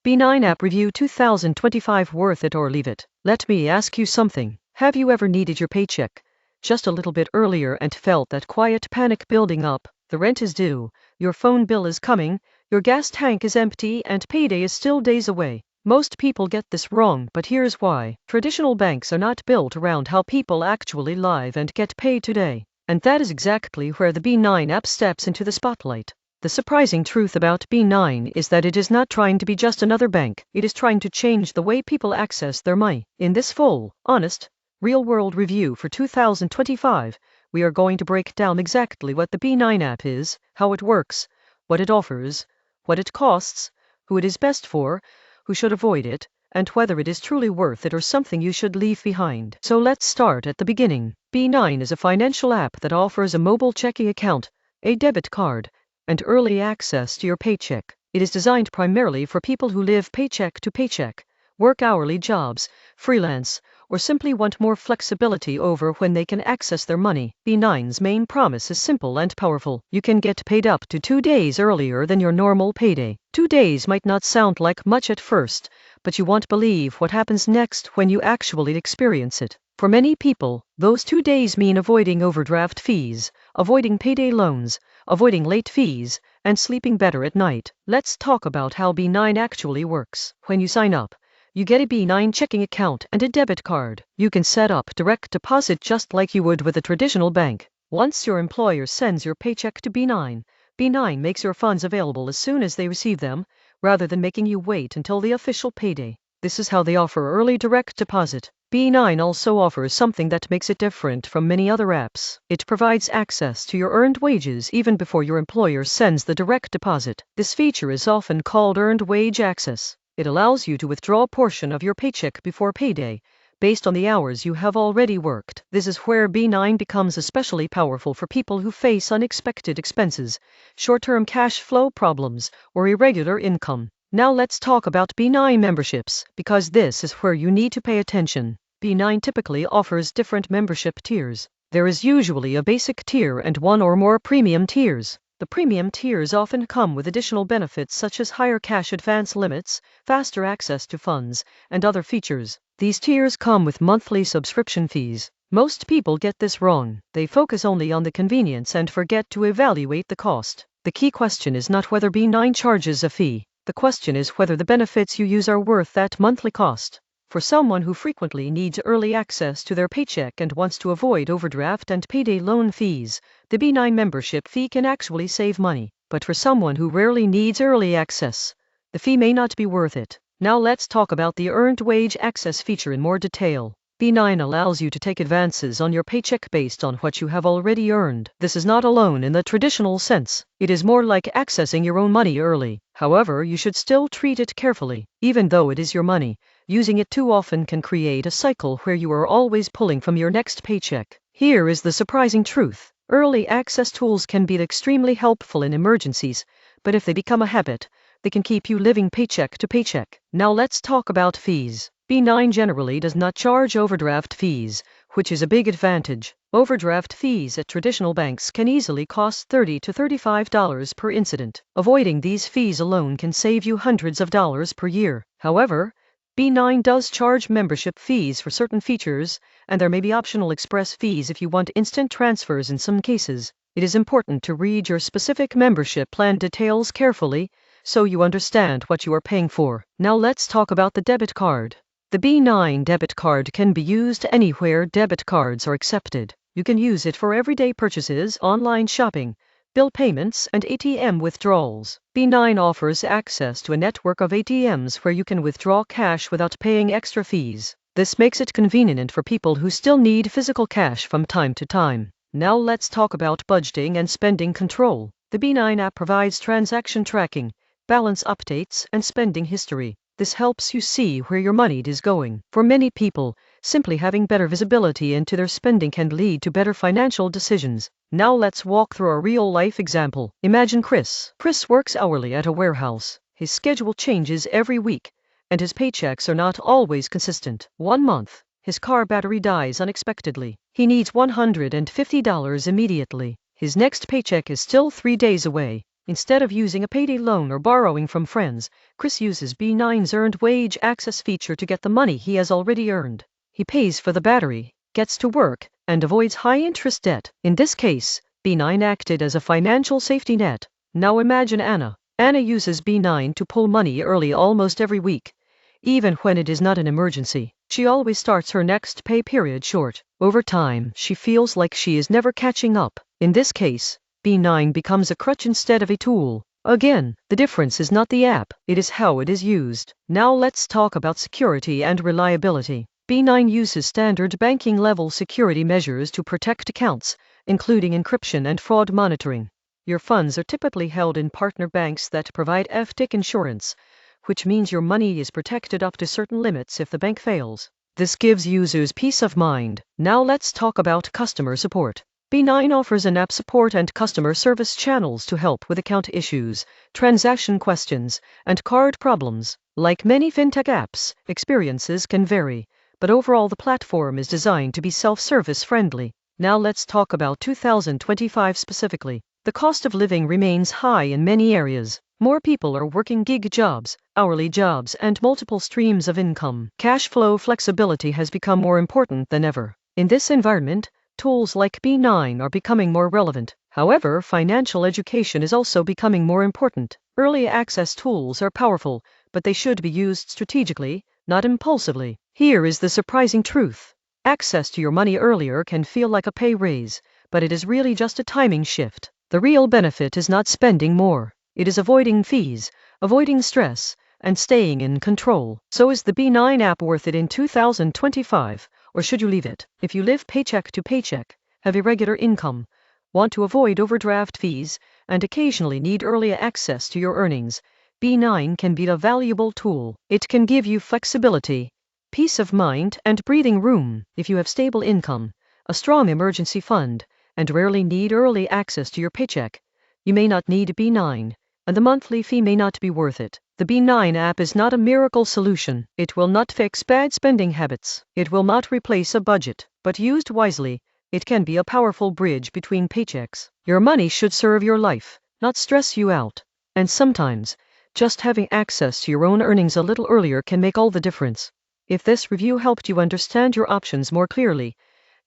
B9 App Review 2025 Worth it or leave it? Let me ask you something. Have you ever needed your paycheck just a little bit earlier and felt that quiet panic building up? The rent is due, your phone bill is coming, your gas tank is empty, and payday is still days away. Most people get this wrong, but here's why. Traditional banks are not built around how people actually live and get paid today. And that is exactly where the B9 app steps into the spotlight. The surprising truth about B9 is that it is not trying to be just another bank. It is trying to change the way people access their money. In this full, honest, real-world review for 2025, we are going to break down exactly what the B9 app is, how it works, what it offers, what it costs, who it is best for, who should avoid it, and whether it is truly worth it or something you should leave behind. So let's start at the beginning. B9 is a financial app that offers a mobile checking account, a debit card, and early access to your paycheck. It is designed primarily for people who live paycheck to paycheck, work hourly jobs, freelance, or simply want more flexibility over when they can access their money. B9's main promise is simple and powerful. You can get paid up to 2 days earlier than your normal payday. 2 days might not sound like much at first, but you won't believe what happens next when you actually experience it. For many people, those 2 days mean avoiding overdraft fees, avoiding payday loans, avoiding late fees, and sleeping better at night. Let's talk about how B9 actually works. When you sign up, you get a B9 checking account and a debit card. You can set up direct deposit just like you would with a traditional bank. Once your employer sends your paycheck to B9, B9 makes your funds available as soon as they receive them, rather than making you wait until the official payday. This is how they offer early direct deposit. B9 also offers something that makes it different from many other apps. It provides access to your earned wages even before your employer sends the direct deposit. This feature is often called earned wage access. It allows you to withdraw a portion of your paycheck before payday, based on the hours you have already worked. This is where B9 becomes especially powerful for people who face unexpected expenses, short-term cash flow problems, or irregular income. Now let's talk about B9 memberships, because this is where you need to pay attention. B9 typically offers different membership tiers. There is usually a basic tier and one or more premium tiers. The premium tiers often come with additional benefits such as higher cash advance limits, faster access to funds, and other features. These tiers come with monthly subscription fees. Most people get this wrong. They focus only on the convenience and forget to evaluate the cost. The key question is not whether B9 charges a fee. The question is whether the benefits you use are worth that monthly cost. For someone who frequently needs early access to their paycheck and wants to avoid overdraft and payday loan fees, the B9 membership fee can actually save money. But for someone who rarely needs early access, the fee may not be worth it. Now let's talk about the earned wage access feature in more detail. B9 allows you to take advances on your paycheck based on what you have already earned. This is not a loan in the traditional sense. It is more like accessing your own money early. However, you should still treat it carefully. Even though it is your money, using it too often can create a cycle where you are always pulling from your next paycheck. Here is the surprising truth. Early access tools can be extremely helpful in emergencies, but if they become a habit, they can keep you living paycheck to paycheck. Now let's talk about fees. B9 generally does not charge overdraft fees, which is a big advantage. Overdraft fees at traditional banks can easily cost $30 to $35 per incident. Avoiding these fees alone can save you hundreds of dollars per year. However, B9 does charge membership fees for certain features, and there may be optional express fees if you want instant transfers in some cases. It is important to read your specific membership plan details carefully, so you understand what you are paying for. Now let's talk about the debit card. The B9 debit card can be used anywhere debit cards are accepted. You can use it for everyday purchases, online shopping, bill payments, and ATM withdrawals. B9 offers access to a network of ATMs where you can withdraw cash without paying extra fees. This makes it convenient for people who still need physical cash from time to time. Now let's talk about budgeting and spending control. The B9 app provides transaction tracking, balance updates, and spending history. This helps you see where your money is going. For many people, simply having better visibility into their spending can lead to better financial decisions. Now let's walk through a real-life example. Imagine Chris. Chris works hourly at a warehouse. His schedule changes every week, and his paychecks are not always consistent. One month, his car battery dies unexpectedly. He needs $150 immediately. His next paycheck is still 3 days away. Instead of using a payday loan or borrowing from friends, Chris uses B9's earned wage access feature to get the money he has already earned. He pays for the battery, gets to work, and avoids high-interest debt. In this case, B9 acted as a financial safety net. Now imagine Anna. Anna uses B9 to pull money early almost every week. Even when it is not an emergency, she always starts her next pay period short. Over time, she feels like she is never catching up. In this case, B9 becomes a crutch instead of a tool. Again, the difference is not the app, it is how it is used. Now let's talk about security and reliability. B9 uses standard banking level security measures to protect accounts, including encryption and fraud monitoring. Your funds are typically held in partner banks that provide FDIC insurance, which means your money is protected up to certain limits if the bank fails. This gives users peace of mind. Now let's talk about customer support. B9 offers in-app support and customer service channels to help with account issues, transaction questions, and card problems. Like many fintech apps, experiences can vary, but overall the platform is designed to be self-service friendly. Now let's talk about 2025 specifically. The cost of living remains high in many areas. More people are working gig jobs, hourly jobs, and multiple streams of income. Cash flow flexibility has become more important than ever. In this environment, tools like B9 are becoming more relevant. However, financial education is also becoming more important. Early access tools are powerful, but they should be used strategically, not impulsively. Here is the surprising truth. Access to your money earlier can feel like a pay raise, but it is really just a timing shift. The real benefit is not spending more. It is avoiding fees, avoiding stress, and staying in control. So is the B9 app worth it in 2025, or should you leave it? If you live paycheck to paycheck, have irregular income, want to avoid overdraft fees, and occasionally need early access to your earnings, B9 can be a valuable tool. It can give you flexibility, peace of mind, and breathing room. If you have stable income, a strong emergency fund, and rarely need early access to your paycheck, you may not need B9, and the monthly fee may not be worth it. The B9 app is not a miracle solution. It will not fix bad spending habits. It will not replace a budget, but used wisely, it can be a powerful bridge between paychecks. Your money should serve your life, not stress you out. And sometimes, just having access to your own earnings a little earlier can make all the difference. If this review helped you understand your options more clearly,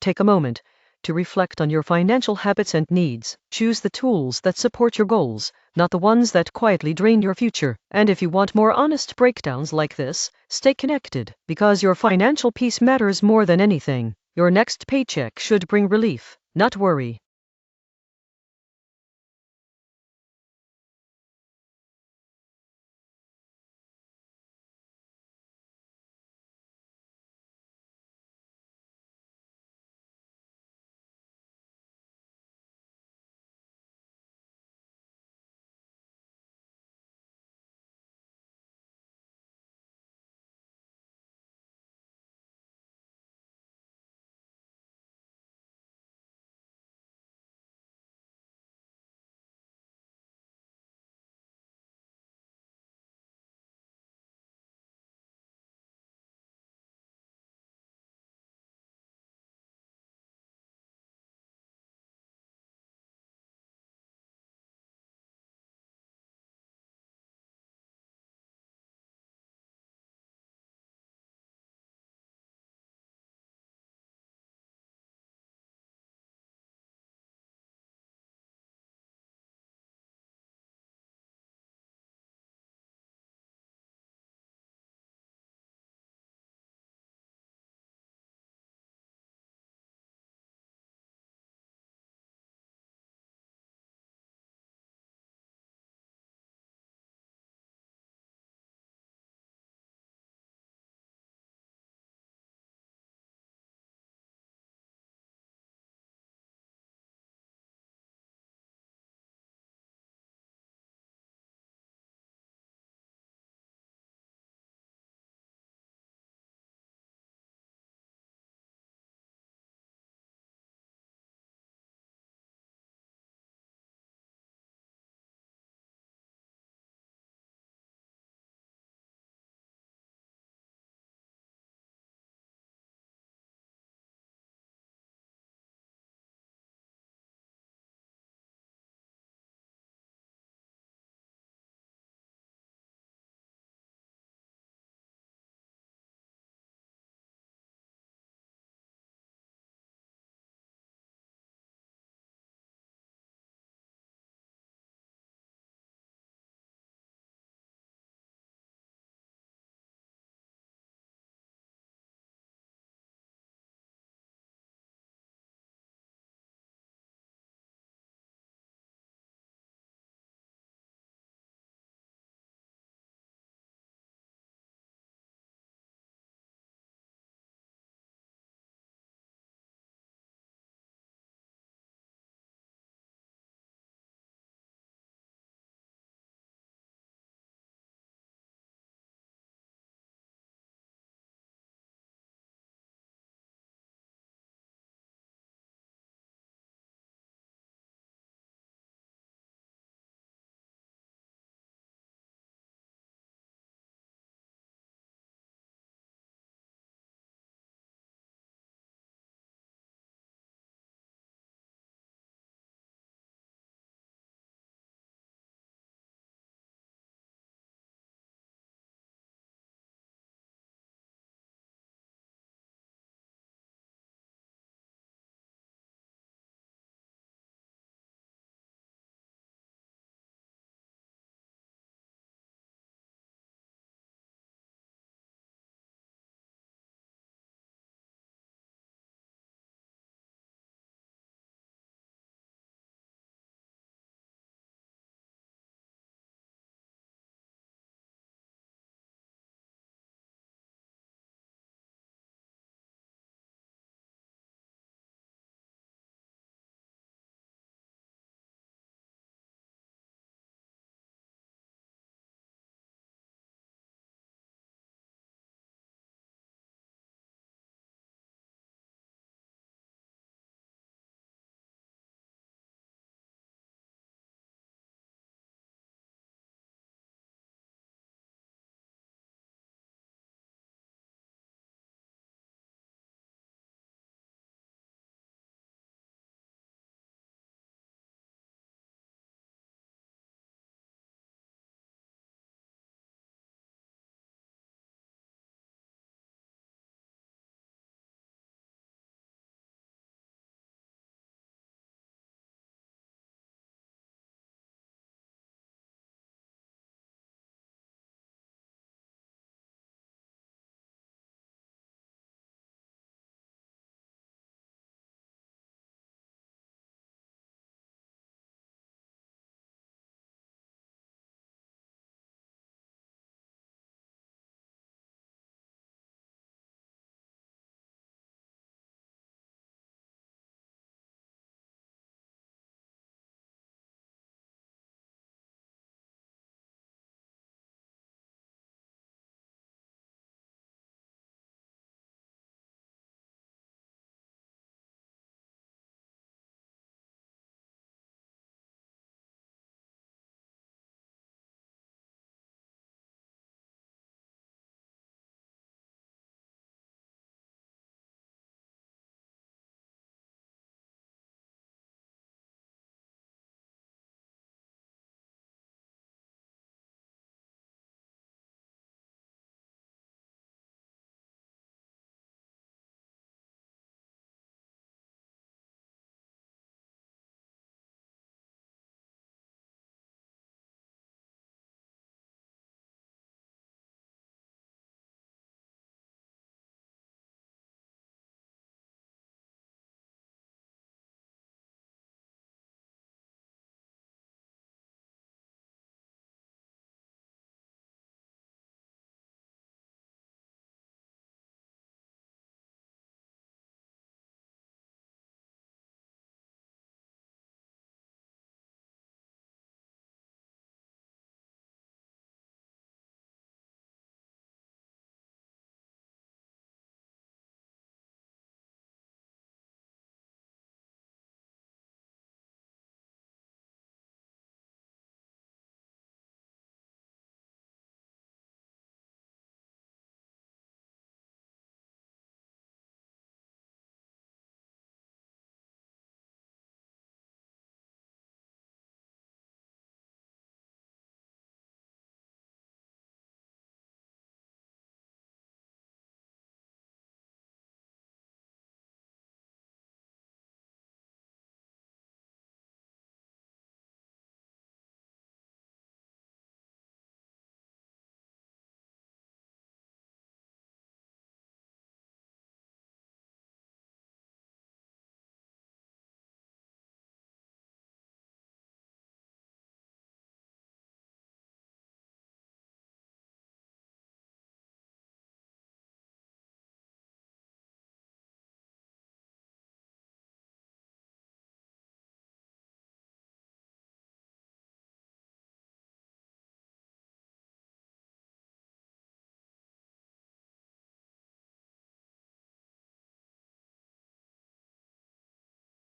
take a moment to reflect on your financial habits and needs. Choose the tools that support your goals, not the ones that quietly drain your future. And if you want more honest breakdowns like this, stay connected, because your financial peace matters more than anything. Your next paycheck should bring relief, not worry.